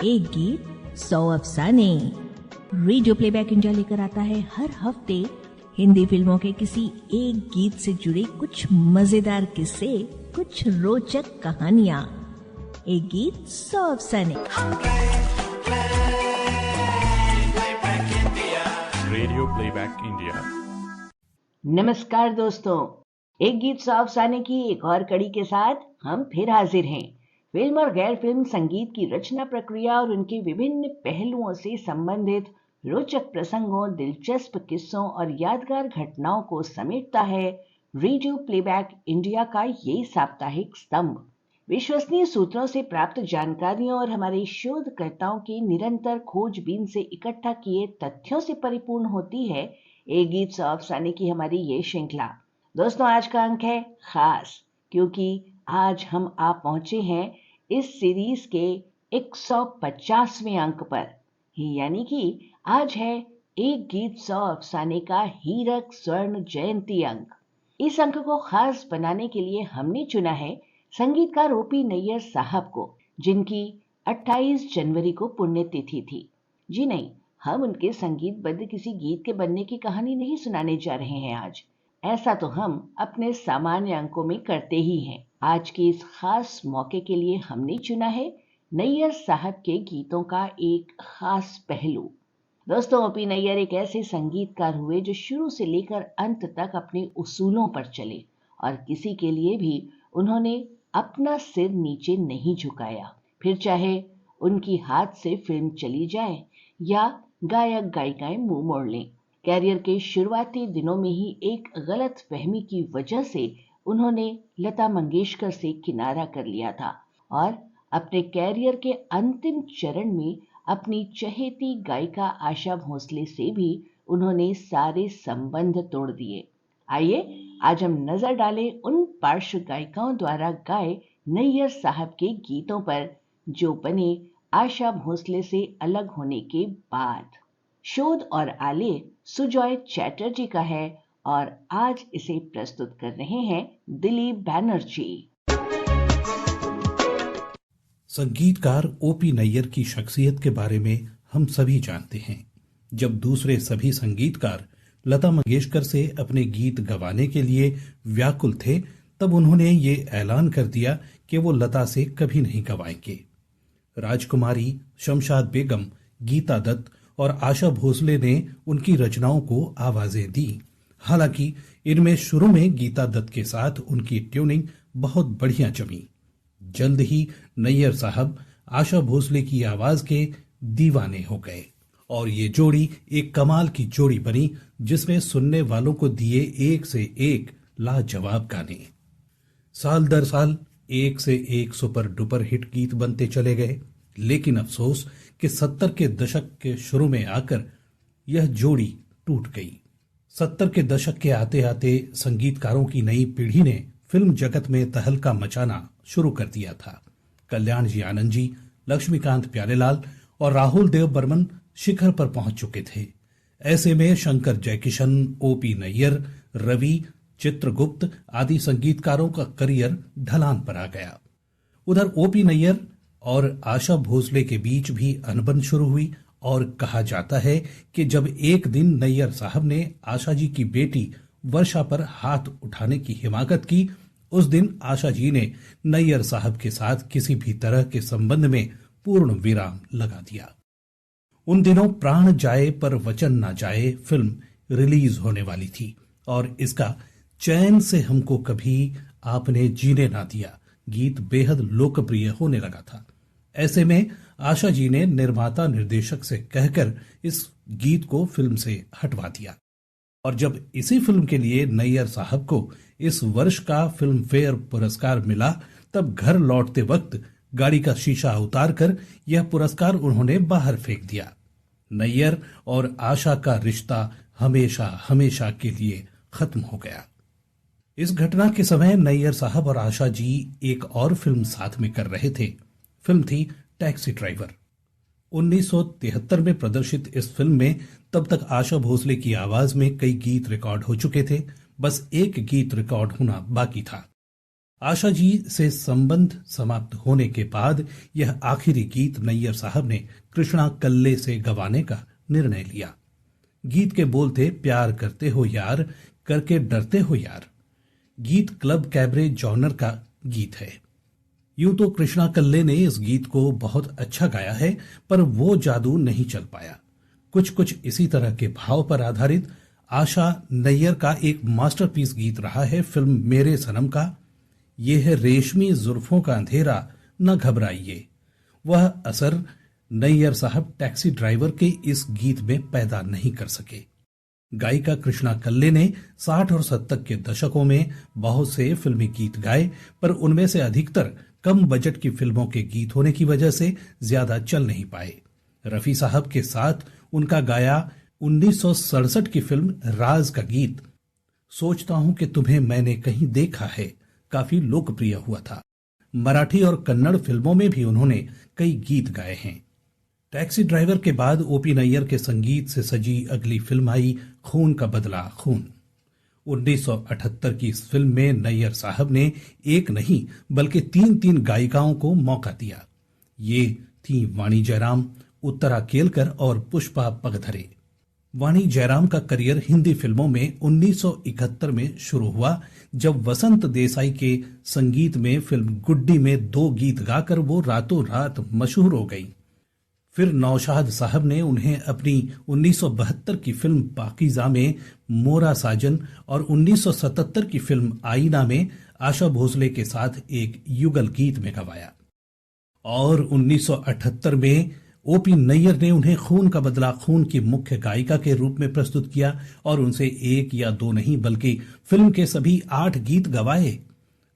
एक गीत 100 अफसाने। Radio playback India लेकर आता है हर हफ्ते हिंदी फिल्मों के किसी एक गीत से जुड़े कुछ मजेदार किस्से, कुछ रोचक कहानियां। एक गीत 100 अफसाने। Radio playback India. नमस्कार दोस्तों, एक गीत 100 अफसाने की एक और कड़ी के साथ हम फिर हाजिर हैं। फिल्म और गैर फिल्म संगीत की रचना प्रक्रिया और उनके विभिन्न पहलुओं से संबंधित रोचक प्रसंगों, दिलचस्प किस्सों और यादगार घटनाओं को समेटता है रेडियो प्लेबैक इंडिया का ये साप्ताहिक स्तंभ। विश्वसनीय सूत्रों से प्राप्त जानकारियों और हमारे शोधकर्ताओं की निरंतर खोजबीन से इकट्ठा किए तथ्यों से परिपूर्ण होती है एक गीत 100 अफसाने की हमारी ये श्रृंखला। दोस्तों, आज का अंक है खास, क्योंकि आज हम आ पहुंचे हैं इस सीरीज के 150वें अंक पर, यानी कि आज है एक गीत 100 अफसाने का हीरक स्वर्ण जयंती अंक। इस अंक को खास बनाने के लिए हमने चुना है संगीतकार ओपी नैयर साहब को, जिनकी 28 जनवरी को पुण्यतिथि थी। जी नहीं, हम उनके संगीतबद्ध किसी गीत के बनने की कहानी नहीं सुनाने जा रहे हैं आज। ऐसा तो हम अपने सामान्य अंकों में करते ही हैं। आज के इस खास मौके के लिए हमने चुना है नैयर साहब के गीतों का एक खास पहलू। दोस्तों, ओपी नैयर एक ऐसे संगीतकार हुए जो शुरू से लेकर अंत तक अपने उसूलों पर चले और किसी के लिए भी उन्होंने अपना सिर नीचे नहीं झुकाया। फिर चाहे उनकी हाथ से फिल्म चली जाए या गायक गायिकाएं मुंह मोड़ लें। कैरियर के शुरुआती दिनों में ही एक गलत फहमी की वजह से उन्होंने लता मंगेशकर से किनारा कर लिया था और अपने कैरियर के अंतिम चरण में अपनी चहेती गायिका आशा भोसले से भी उन्होंने सारे संबंध तोड़ दिए। आइए आज हम नजर डालें उन पार्श्व गायिकाओं द्वारा गाए नैयर साहब के गीतों पर जो बने आशा भोसले से अलग होने के बाद। शोध और आलेख सुजॉय चैटर्जी का है और आज इसे प्रस्तुत कर रहे हैं दिलीप बैनर्जी। संगीतकार ओपी नैयर की शख्सियत के बारे में हम सभी जानते हैं। जब दूसरे सभी संगीतकार लता मंगेशकर से अपने गीत गवाने के लिए व्याकुल थे, तब उन्होंने ये ऐलान कर दिया कि वो लता से कभी नहीं गवाएंगे। राजकुमारी, शमशाद बेगम, गीता दत्त और आशा भोसले ने उनकी रचनाओं को आवाजें दी। हालांकि इनमें शुरू में गीता दत्त के साथ उनकी ट्यूनिंग बहुत बढ़िया जमी। जल्द ही नैयर साहब आशा भोसले की आवाज के दीवाने हो गए और ये जोड़ी एक कमाल की जोड़ी बनी, जिसने सुनने वालों को दिए एक से एक लाजवाब गाने। साल दर साल एक से एक सुपर डुपर हिट गीत बनते चले गए, लेकिन अफसोस कि 70 के दशक के शुरू में आकर यह जोड़ी टूट गई। 70 के दशक के आते आते संगीतकारों की नई पीढ़ी ने फिल्म जगत में तहलका मचाना शुरू कर दिया था। कल्याण जी आनंद जी, लक्ष्मीकांत प्यारेलाल और राहुल देव बर्मन शिखर पर पहुंच चुके थे। ऐसे में शंकर जयकिशन, ओपी नैयर, रवि, चित्रगुप्त आदि संगीतकारों का करियर ढलान पर आ गया। उधर ओपी नैयर और आशा भोसले के बीच भी अनबन शुरू हुई और कहा जाता है कि जब एक दिन नैयर साहब ने आशा जी की बेटी वर्षा पर हाथ उठाने की हिमाकत की, उस दिन आशा जी ने नैयर साहब के साथ किसी भी तरह के संबंध में पूर्ण विराम लगा दिया। उन दिनों प्राण जाए पर वचन ना जाए फिल्म रिलीज होने वाली थी और इसका चैन से हमको कभी आपने जीने ना दिया गीत बेहद लोकप्रिय होने लगा था। ऐसे में आशा जी ने निर्माता निर्देशक से कहकर इस गीत को फिल्म से हटवा दिया और जब इसी फिल्म के लिए नैयर साहब को इस वर्ष का फिल्म फेयर पुरस्कार मिला, तब घर लौटते वक्त गाड़ी का शीशा उतारकर यह पुरस्कार उन्होंने बाहर फेंक दिया। नैयर और आशा का रिश्ता हमेशा हमेशा के लिए खत्म हो गया। इस घटना के समय नैयर साहब और आशा जी एक और फिल्म साथ में कर रहे थे। फिल्म थी टैक्सी ड्राइवर। 1973 में प्रदर्शित इस फिल्म में तब तक आशा भोसले की आवाज में कई गीत रिकॉर्ड हो चुके थे, बस एक गीत रिकॉर्ड होना बाकी था। आशा जी से संबंध समाप्त होने के बाद यह आखिरी गीत नैयर साहब ने कृष्णा कल्ले से गवाने का निर्णय लिया। गीत के बोल थे, प्यार करते हो यार, करके डरते हो यार। गीत क्लब कैबरे जॉनर का गीत है। यूं तो कृष्णा कल्ले ने इस गीत को बहुत अच्छा गाया है, पर वो जादू नहीं चल पाया। कुछ कुछ इसी तरह के भाव पर आधारित आशा नैयर का एक मास्टरपीस गीत रहा है फिल्म मेरे सनम का। ये है रेशमी जुल्फों का अंधेरा न घबराइए। वह असर नैयर साहब टैक्सी ड्राइवर के इस गीत में पैदा नहीं कर सके। गायिका कृष्णा कल्ले ने 60 और 70 के दशकों में बहुत से फिल्मी गीत गाए, पर उनमें से अधिकतर कम बजट की फिल्मों के गीत होने की वजह से ज्यादा चल नहीं पाए। रफी साहब के साथ उनका गाया 1967 की फिल्म राज का गीत सोचता हूं कि तुम्हें मैंने कहीं देखा है काफी लोकप्रिय हुआ था। मराठी और कन्नड़ फिल्मों में भी उन्होंने कई गीत गाए हैं। टैक्सी ड्राइवर के बाद ओपी नैयर के संगीत से सजी अगली फिल्म आई खून का बदला खून। 1978 की इस फिल्म में नैयर साहब ने एक नहीं बल्कि 3 गायिकाओं को मौका दिया। ये थी वाणी जयराम, उत्तरा केलकर और पुष्पा पगधरे। वाणी जयराम का करियर हिंदी फिल्मों में 1971 में शुरू हुआ, जब वसंत देसाई के संगीत में फिल्म गुड्डी में 2 गीत गाकर वो रातों रात मशहूर हो गई। फिर नौशाद साहब ने उन्हें अपनी 1972 की फिल्म पाकीज़ा में मोरा साजन और 1977 की फिल्म आईना में आशा भोसले के साथ एक युगल गीत में गवाया। और 1978 में ओपी नैयर ने उन्हें खून का बदला खून की मुख्य गायिका के रूप में प्रस्तुत किया और उनसे 1 या 2 नहीं बल्कि फिल्म के सभी 8 गीत गवाए।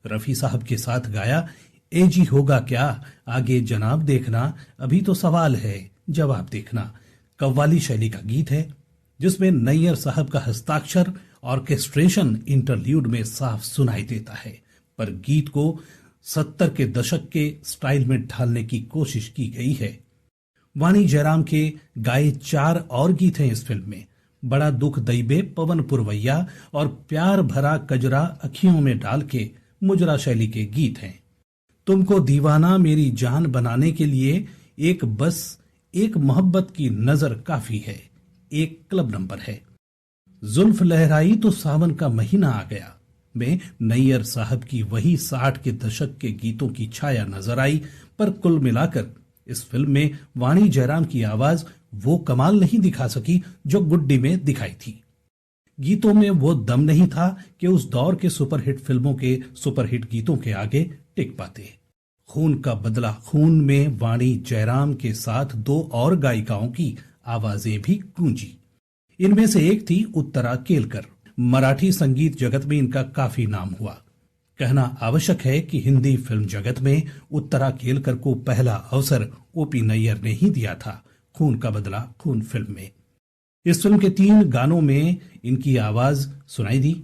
रफी साहब के साथ गाया ए जी होगा क्या, आगे जनाब देखना, अभी तो सवाल है जवाब देखना। कव्वाली शैली का गीत है जिसमें नैयर साहब का हस्ताक्षर ऑर्केस्ट्रेशन इंटरल्यूड में साफ सुनाई देता है, पर गीत को 70 के दशक के स्टाइल में ढालने की कोशिश की गई है। वाणी जयराम के गाए 4 और गीत हैं इस फिल्म में। बड़ा दुख दैबे पवन पुरवैया और प्यार भरा कजरा अखियों में डाल के मुजरा शैली के गीत हैं। तुमको दीवाना मेरी जान बनाने के लिए एक बस एक मोहब्बत की नजर काफी है, एक क्लब नंबर है। जुल्फ लहराई तो सावन का महीना आ गया में नैयर साहब की वही 60 के दशक के गीतों की छाया नजर आई, पर कुल मिलाकर इस फिल्म में वाणी जयराम की आवाज वो कमाल नहीं दिखा सकी जो गुड्डी में दिखाई थी। गीतों में वो दम नहीं था कि उस दौर के सुपरहिट फिल्मों के सुपरहिट गीतों के आगे टिक पाते। खून का बदला खून में वाणी जयराम के साथ 2 और गायिकाओं की आवाजें भी गूंजी। इनमें से एक थी उत्तरा केलकर। मराठी संगीत जगत में इनका काफी नाम हुआ। कहना आवश्यक है कि हिंदी फिल्म जगत में उत्तरा केलकर को पहला अवसर ओपी नैयर ने ही दिया था खून का बदला खून फिल्म में। इस फिल्म के 3 गानों में इनकी आवाज सुनाई दी।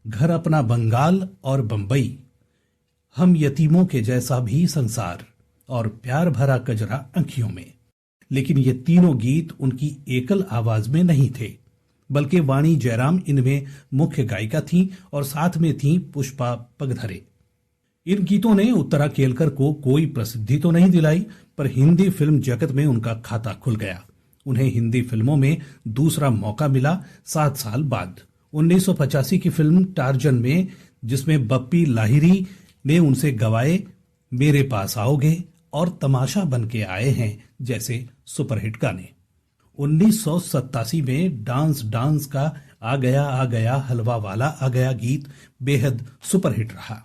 घर अपना बंगाल और बंबई, हम यतीमों के जैसा भी संसार और प्यार भरा कजरा आंखियों में। लेकिन ये तीनों गीत उनकी एकल आवाज में नहीं थे, बल्कि वाणी जयराम इनमें मुख्य गायिका थीं और साथ में थीं पुष्पा पगधरे। इन गीतों ने उत्तरा केलकर को कोई प्रसिद्धि तो नहीं दिलाई, पर हिंदी फिल्म जगत में उनका खाता खुल गया। उन्हें हिंदी फिल्मों में दूसरा मौका मिला 7 साल बाद। 1985 की फिल्म टार्जन में, जिसमें बप्पी लाहिरी ने उनसे गवाए मेरे पास आओगे और तमाशा बन के आए हैं जैसे सुपरहिट गाने। 1987 में डांस डांस का आ गया हलवा वाला आ गया गीत बेहद सुपरहिट रहा।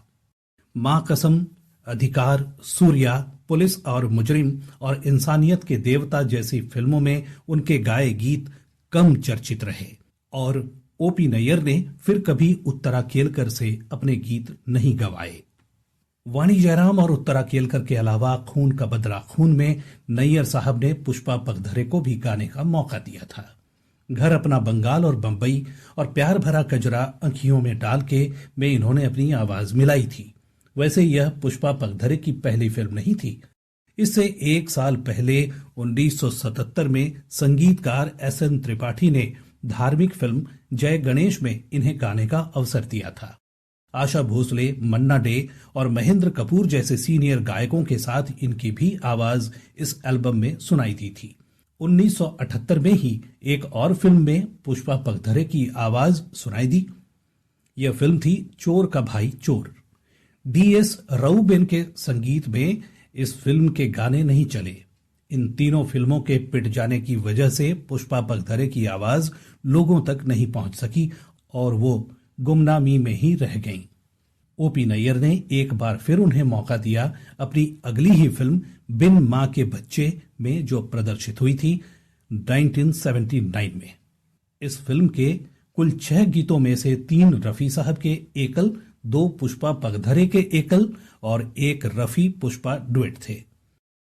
मां कसम, अधिकार, सूर्या, पुलिस और मुजरिम और इंसानियत के देवता जैसी फिल्मों में उनके गाए गीत कम चर्चित रहे और ओपी नैयर ने फिर कभी उत्तरा केलकर से अपने गीत नहीं गवाए। वाणी जयराम और उत्तरा केलकर के अलावा खून का बदला खून में नैयर साहब ने पुष्पा पगधरे को भी गाने का मौका दिया था। घर अपना बंगाल और बंबई और प्यार भरा कजरा आंखियों में डाल के में इन्होंने अपनी आवाज मिलाई थी। वैसे यह पुष्पा पगधरे की पहली फिल्म नहीं थी। इससे 1 साल पहले 1977 में संगीतकार एस.एन. त्रिपाठी ने धार्मिक फिल्म जय गणेश में इन्हें गाने का अवसर दिया था। आशा भोसले, मन्ना डे और महेंद्र कपूर जैसे सीनियर गायकों के साथ इनकी भी आवाज इस एल्बम में सुनाई दी थी। 1978 में ही एक और फिल्म में पुष्पा पगधरे की आवाज सुनाई दी। यह फिल्म थी चोर का भाई चोर। DS राउबेन के संगीत में इस फिल्म के गाने नहीं चले। इन तीनों फिल्मों के पिट जाने की वजह से पुष्पा पगधरे की आवाज लोगों तक नहीं पहुंच सकी और वो गुमनामी में ही रह गईं। ओपी नैयर ने एक बार फिर उन्हें मौका दिया अपनी अगली ही फिल्म बिन मां के बच्चे में, जो प्रदर्शित हुई थी 1979 में। इस फिल्म के कुल 6 गीतों में से 3 रफी साहब के एकल, 2 पुष्पा पगधरे के एकल और 1 रफी पुष्पा डुएट थे।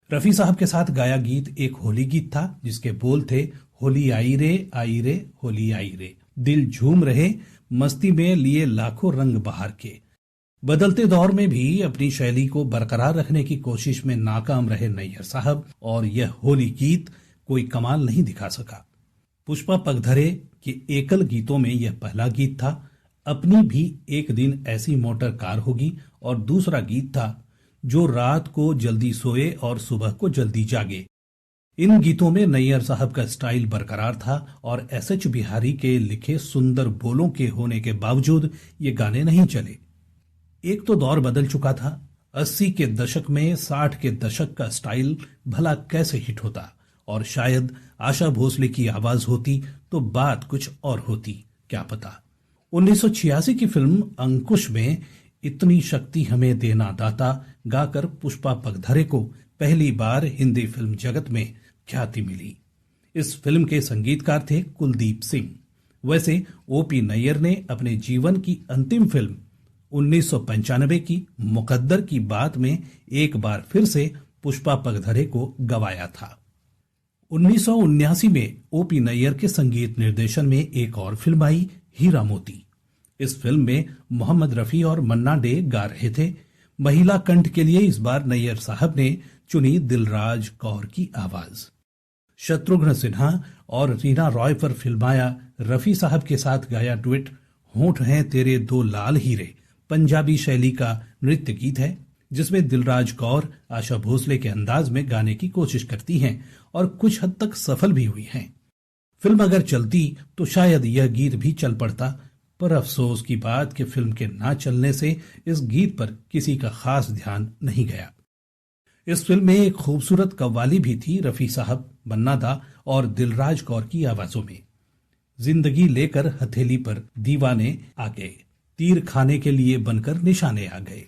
रफी साहब के साथ गाया गीत एक होली गीत था जिसके बोल थे, होली आई रे होली आई रे, दिल झूम रहे मस्ती में लिए लाखों रंग बहार के। बदलते दौर में भी अपनी शैली को बरकरार रखने की कोशिश में नाकाम रहे नैयर साहब और यह होली गीत कोई कमाल नहीं दिखा सका। पुष्पा पगधरे के एकल गीतों में यह पहला गीत था, अपनी भी एक दिन ऐसी मोटर कार होगी, और दूसरा गीत था, जो रात को जल्दी सोए और सुबह को जल्दी जागे। इन गीतों में नैयर साहब का स्टाइल बरकरार था और SH बिहारी के लिखे सुंदर बोलों के होने के बावजूद ये गाने नहीं चले। एक तो दौर बदल चुका था। 80 के दशक में 60 के दशक का स्टाइल भला कैसे हिट होता, और शायद आशा भोसले की आवाज होती तो बात कुछ और होती, क्या पता। 1986 की फिल्म अंकुश में इतनी शक्ति हमें देना दाता गाकर पुष्पा पगधरे को पहली बार हिंदी फिल्म जगत में ख्याति मिली। इस फिल्म के संगीतकार थे कुलदीप सिंह। वैसे ओपी नैयर ने अपने जीवन की अंतिम फिल्म 1995 की मुकद्दर की बात में एक बार फिर से पुष्पा पगधरे को गवाया था। 1979 में ओपी नैयर के संगीत निर्देशन में एक और फिल्म आई, हीरा मोती। इस फिल्म में मोहम्मद रफी और मन्ना डे गा रहे थे। महिला कंठ के लिए इस बार नैयर साहब ने चुनी दिलराज कौर की आवाज। शत्रुघ्न सिन्हा और रीना रॉय पर फिल्माया रफी साहब के साथ गाया डुएट होंठ हैं तेरे दो लाल हीरे पंजाबी शैली का नृत्य गीत है, जिसमें दिलराज कौर आशा भोसले के अंदाज में गाने की कोशिश करती हैं और कुछ हद तक सफल भी हुई हैं। फिल्म अगर चलती तो शायद यह गीत भी चल पड़ता, पर अफसोस की बात कि फिल्म के ना चलने से इस गीत पर किसी का खास ध्यान नहीं गया। इस फिल्म में एक खूबसूरत कव्वाली भी थी रफी साहब, मन्ना दा और दिलराज कौर की आवाजों में। जिंदगी लेकर हथेली पर दीवाने आ गए, तीर खाने के लिए बनकर निशाने आ गए।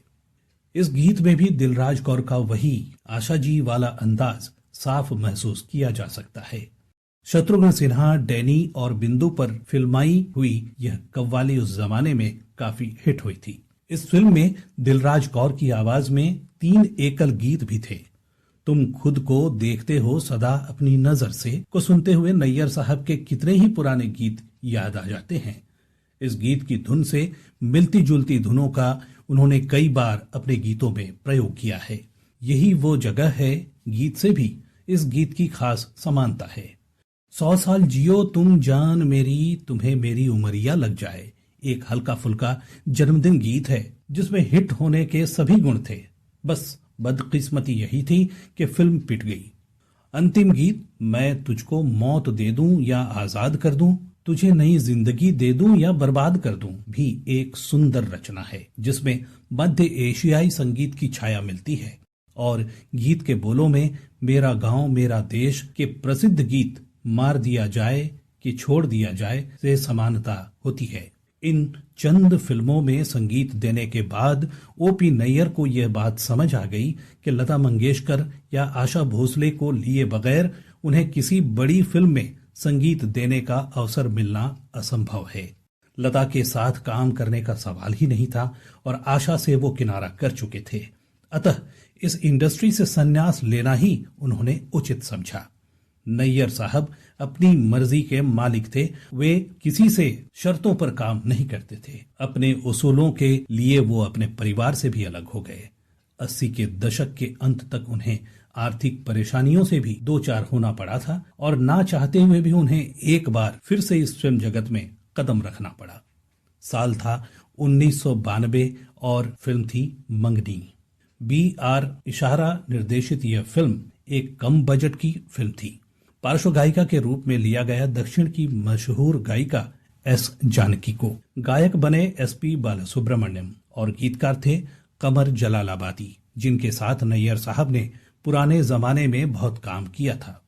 इस गीत में भी दिलराज कौर का वही आशा जी वाला अंदाज साफ महसूस किया जा सकता है। शत्रुघ्न सिन्हा, डैनी और बिंदु पर फिल्माई हुई यह कव्वाली उस जमाने में काफी हिट हुई थी। इस फिल्म में दिलराज कौर की आवाज में 3 एकल गीत भी थे। तुम खुद को देखते हो सदा अपनी नजर से को सुनते हुए नैयर साहब के कितने ही पुराने गीत याद आ जाते हैं। इस गीत की धुन से मिलती जुलती धुनों का उन्होंने कई बार अपने गीतों में प्रयोग किया है। यही वो जगह है, गीत से भी इस गीत की खास समानता है। 100 साल जियो तुम जान मेरी, तुम्हें मेरी उमरिया लग जाए, एक हल्का फुल्का जन्मदिन गीत है जिसमें हिट होने के सभी गुण थे। बस बदकिस्मती यही थी कि फिल्म पिट गई। अंतिम गीत मैं तुझको मौत दे दूं या आजाद कर दूं, तुझे नई जिंदगी दे दूं या बर्बाद कर दूं भी एक सुंदर रचना है, जिसमें मध्य एशियाई संगीत की छाया मिलती है और गीत के बोलों में मेरा गांव मेरा देश के प्रसिद्ध गीत मार दिया जाए कि छोड़ दिया जाए से समानता होती है। इन चंद फिल्मों में संगीत देने के बाद ओपी नैयर को यह बात समझ आ गई कि लता मंगेशकर या आशा भोसले को लिए बगैर उन्हें किसी बड़ी फिल्म में संगीत देने का अवसर मिलना असंभव है। लता के साथ काम करने का सवाल ही नहीं था और आशा से वो किनारा कर चुके थे। अतः इस इंडस्ट्री से संन्यास लेना ही उन्होंने उचित समझा। नैयर साहब अपनी मर्जी के मालिक थे। वे किसी से शर्तों पर काम नहीं करते थे। अपने उसूलों के लिए वो अपने परिवार से भी अलग हो गए। 80 के दशक के अंत तक उन्हें आर्थिक परेशानियों से भी दो चार होना पड़ा था और ना चाहते हुए भी उन्हें एक बार फिर से इस फिल्म जगत में कदम रखना पड़ा। साल था 1992 और फिल्म थी मंगनी। B.R. इशारा निर्देशित यह फिल्म एक कम बजट की फिल्म थी। पार्श्व गायिका के रूप में लिया गया दक्षिण की मशहूर गायिका S. जानकी को। गायक बने S.P. बालासुब्रमण्यम और गीतकार थे कमर जलालाबादी, जिनके साथ नैयर साहब ने पुराने जमाने में बहुत काम किया था।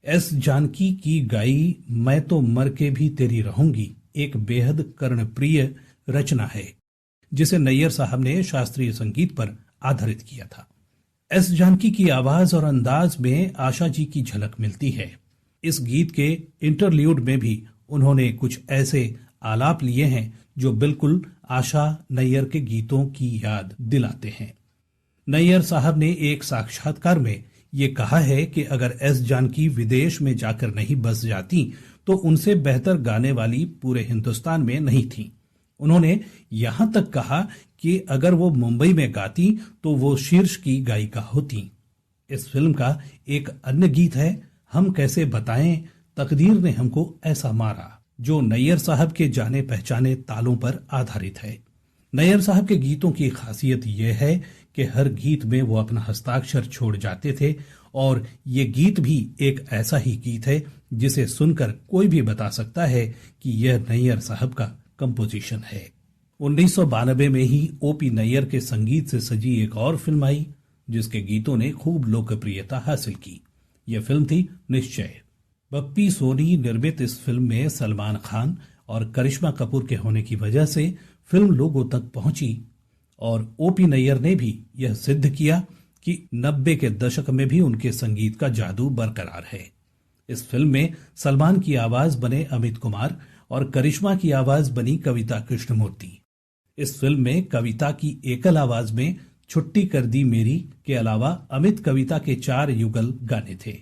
S. जानकी की गाई मैं तो मर के भी तेरी रहूंगी एक बेहद कर्णप्रिय रचना है, जिसे नैयर साहब ने शास्त्रीय संगीत पर आधारित किया था। S. जानकी की आवाज और अंदाज में आशा जी की झलक मिलती है। इस गीत के इंटरल्यूड में भी उन्होंने कुछ ऐसे आलाप लिए हैं जो बिल्कुल आशा नैयर के गीतों की याद दिलाते हैं। नैयर साहब ने एक साक्षात्कार में ये कहा है कि अगर S. जानकी विदेश में जाकर नहीं बस जाती तो उनसे बेहतर गाने वाली पूरे हिंदुस्तान में नहीं थी। उन्होंने यहां तक कहा कि अगर वो मुंबई में गाती तो वो शीर्ष की गायिका होती। इस फिल्म का एक अन्य गीत है हम कैसे बताएं तकदीर ने हमको ऐसा मारा, जो नैयर साहब के जाने पहचाने तालों पर आधारित है। नैयर साहब के गीतों की खासियत यह है कि हर गीत में वो अपना हस्ताक्षर छोड़ जाते थे और ये गीत भी एक ऐसा ही गीत है जिसे सुनकर कोई भी बता सकता है कि यह नैयर साहब का कंपोजिशन है। 1992 में ही O.P. नैयर के संगीत से सजी एक और फिल्म आई जिसके गीतों ने खूब लोकप्रियता हासिल की। यह फिल्म थी निश्चय। बप्पी सोनी निर्मित इस फिल्म में सलमान खान और करिश्मा कपूर के होने की वजह से फिल्म लोगों तक पहुंची और O.P. नैयर ने भी यह सिद्ध किया कि 90 के दशक में भी उनके संगीत का जादू बरकरार है। इस फिल्म में सलमान की आवाज बने अमित कुमार और करिश्मा की आवाज बनी कविता कृष्णमूर्ति। इस फिल्म में कविता की एकल आवाज में छुट्टी कर दी मेरी के अलावा अमित कविता के 4 युगल गाने थे।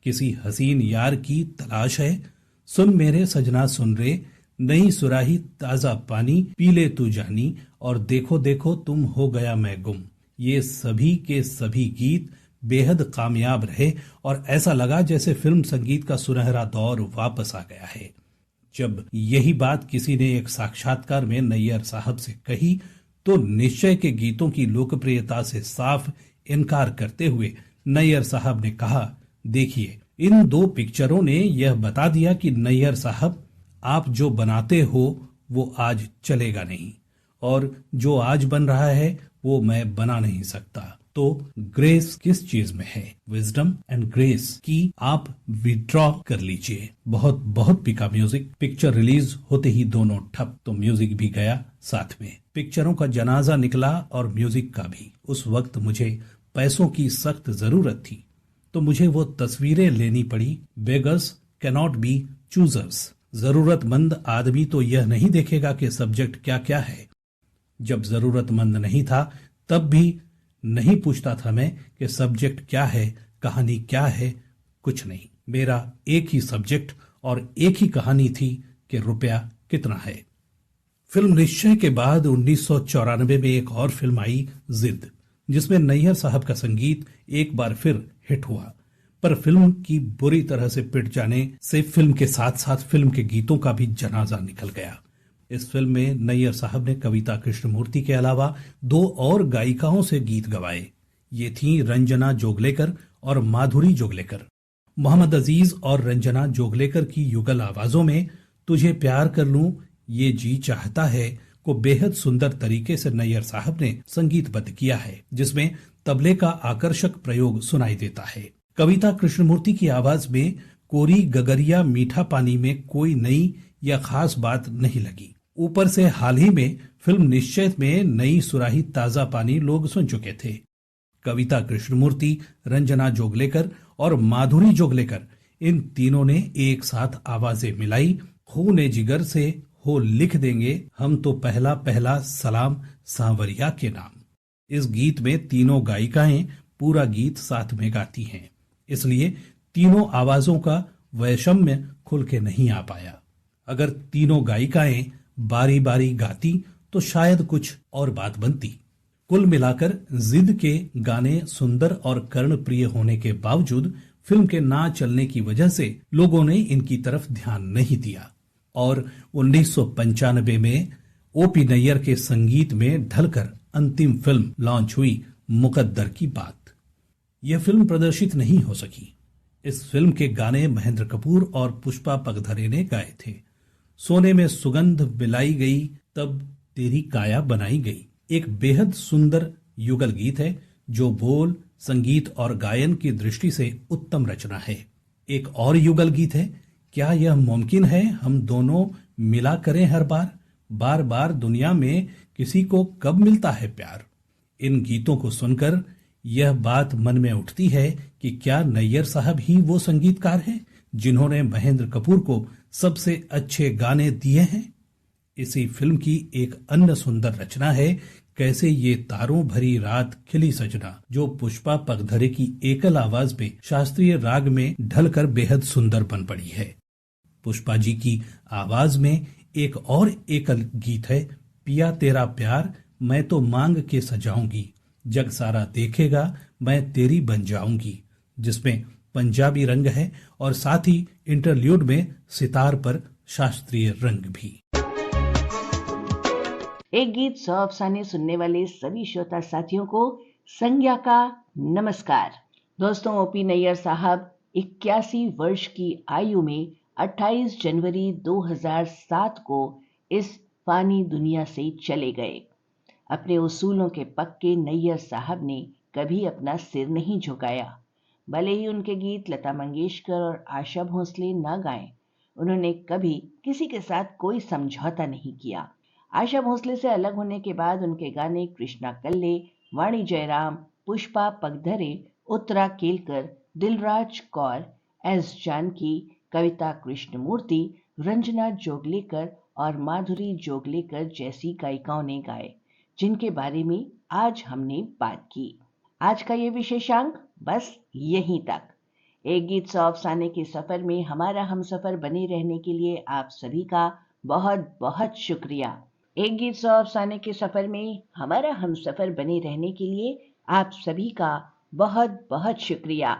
किसी हसीन यार की तलाश है, सुन मेरे सजना सुन रे, नई सुराही ताजा पानी, पीले तू जानी और देखो देखो तुम हो गया मैं गुम। ये सभी के सभी गीत बेहद कामयाब रहे और ऐसा लगा जैसे फिल्म संगीत का सुनहरा दौर वापस आ गया है। जब यही बात किसी ने एक साक्षात्कार में नैयर साहब से कही तो निश्चय के गीतों की लोकप्रियता से साफ इनकार करते हुए नैयर साहब ने कहा, देखिए इन 2 पिक्चरों ने यह बता दिया कि नैयर साहब आप जो बनाते हो वो आज चलेगा नहीं और जो आज बन रहा है वो मैं बना नहीं सकता। तो ग्रेस किस चीज में है? विजडम एंड ग्रेस की आप विड्रॉ कर लीजिए। बहुत बहुत पिका म्यूजिक। पिक्चर रिलीज होते ही दोनों ठप, तो म्यूजिक भी गया साथ में। पिक्चरों का जनाजा निकला और म्यूजिक का भी। उस वक्त मुझे पैसों की सख्त जरूरत थी तो मुझे वो तस्वीरें लेनी पड़ी। Beggars cannot be choosers. जरूरतमंद आदमी तो यह नहीं देखेगा कि सब्जेक्ट क्या क्या है। जब जरूरतमंद नहीं था तब भी नहीं पूछता था मैं कि सब्जेक्ट क्या है, कहानी क्या है, कुछ नहीं। मेरा एक ही सब्जेक्ट और एक ही कहानी थी कि रुपया कितना है। फिल्म निश्चय के बाद 1994 में एक और फिल्म आई जिद, जिसमें नैयर साहब का संगीत एक बार फिर हिट हुआ, पर फिल्म की बुरी तरह से पिट जाने से फिल्म के साथ साथ फिल्म के गीतों का भी जनाजा निकल गया। इस फिल्म में नैयर साहब ने कविता कृष्णमूर्ति के अलावा 2 और गायिकाओं से गीत गवाए। ये थीं रंजना जोगलेकर और माधुरी जोगलेकर। मोहम्मद अजीज और रंजना जोगलेकर की युगल आवाजों में तुझे प्यार कर लूं, ये जी चाहता है को बेहद सुंदर तरीके से नैयर साहब ने संगीतबद्ध किया है, जिसमें तबले का आकर्षक प्रयोग सुनाई देता है। कविता कृष्णमूर्ति की आवाज में कोरी गगरिया मीठा पानी में कोई नई या खास बात नहीं लगी। ऊपर से हाल ही में फिल्म निश्चय में नई सुराही ताजा पानी लोग सुन चुके थे। कविता कृष्णमूर्ति, रंजना जोगलेकर और माधुरी जोगलेकर, इन तीनों ने एक साथ आवाजें मिलाई। खूने जिगर से हो लिख देंगे हम तो पहला पहला सलाम सांवरिया के नाम। इस गीत में तीनों गायिकाएं पूरा गीत साथ में गाती हैं, इसलिए तीनों आवाजों का वैषम्य खुल के नहीं आ पाया। अगर तीनों गायिकाएं बारी बारी गाती तो शायद कुछ और बात बनती। कुल मिलाकर जिद के गाने सुंदर और कर्णप्रिय होने के बावजूद फिल्म के ना चलने की वजह से लोगों ने इनकी तरफ ध्यान नहीं दिया और 1995 में ओपी नैयर के संगीत में ढलकर अंतिम फिल्म लॉन्च हुई मुकद्दर की बात। यह फिल्म प्रदर्शित नहीं हो सकी। इस फिल्म के गाने महेंद्र कपूर और पुष्पा पगधरे ने गाए थे। सोने में सुगंध मिलाई गई तब तेरी काया बनाई गई एक बेहद सुंदर युगल गीत है जो बोल, संगीत और गायन की दृष्टि से उत्तम रचना है। एक और युगल गीत है, क्या यह मुमकिन है हम दोनों मिला करें हर बार, बार बार दुनिया में किसी को कब मिलता है प्यार। इन गीतों को सुनकर यह बात मन में उठती है कि क्या नैयर साहब ही वो संगीतकार हैं जिन्होंने महेंद्र कपूर को सबसे अच्छे गाने दिए हैं। इसी फिल्म की एक अन्य सुंदर रचना है कैसे ये तारों भरी रात खिली सजना, जो पुष्पा पगधरे की एकल आवाज में शास्त्रीय राग में ढलकर बेहद सुंदर बन पड़ी है। पुष्पा जी की आवाज में एक और एकल गीत है, पिया तेरा प्यार मैं तो मांग के सजाऊंगी, जग सारा देखेगा मैं तेरी बन जाऊंगी, जिसमें पंजाबी रंग है और साथ ही इंटरल्यूड में सितार पर शास्त्रीय रंग भी। एक गीत 100 अफसाने सुनने वाले सभी श्रोता साथियों को संज्ञा का नमस्कार। दोस्तों, ओपी नैयर साहब 81 वर्ष की आयु में 28 जनवरी 2007 को इस फानी दुनिया से चले गए। अपने उसूलों के पक्के नैयर साहब ने कभी अपना सिर नहीं झुकाया। भले ही उनके गीत लता मंगेशकर और आशा भोसले न गाएं, उन्होंने कभी किसी के साथ कोई समझौता नहीं किया। आशा भोसले से अलग होने के बाद उनके गाने कृष्णा कल्ले, वाणी जयराम, पुष्पा पगधरे, उत्तरा केलकर, दिलराज कौर, एस जानकी, कविता कृष्णमूर्ति, रंजना जोगलेकर और माधुरी जोगलेकर जैसी गायिकाओं ने गाए, जिनके बारे में आज हमने बात की। आज का ये विशेषांक बस यहीं तक। एक गीत 100 अफसाने के सफर में हमारा हमसफर बने रहने के लिए आप सभी का बहुत बहुत शुक्रिया। एक गीत 100 अफसाने के सफर में हमारा हमसफर बने रहने के लिए आप सभी का बहुत बहुत शुक्रिया।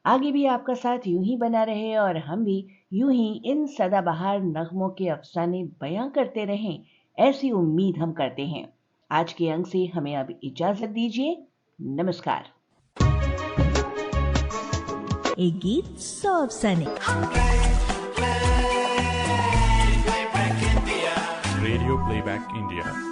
आगे भी आपका साथ यूं ही बना रहे और हम भी यूं ही इन सदाबहार नगमों के अफसाने बयां करते रहें, ऐसी उम्मीद हम करते हैं। आज के अंक से हमें अब इजाजत दीजिए। नमस्कार। एक गीत 100 अफसाने। Radio Playback India.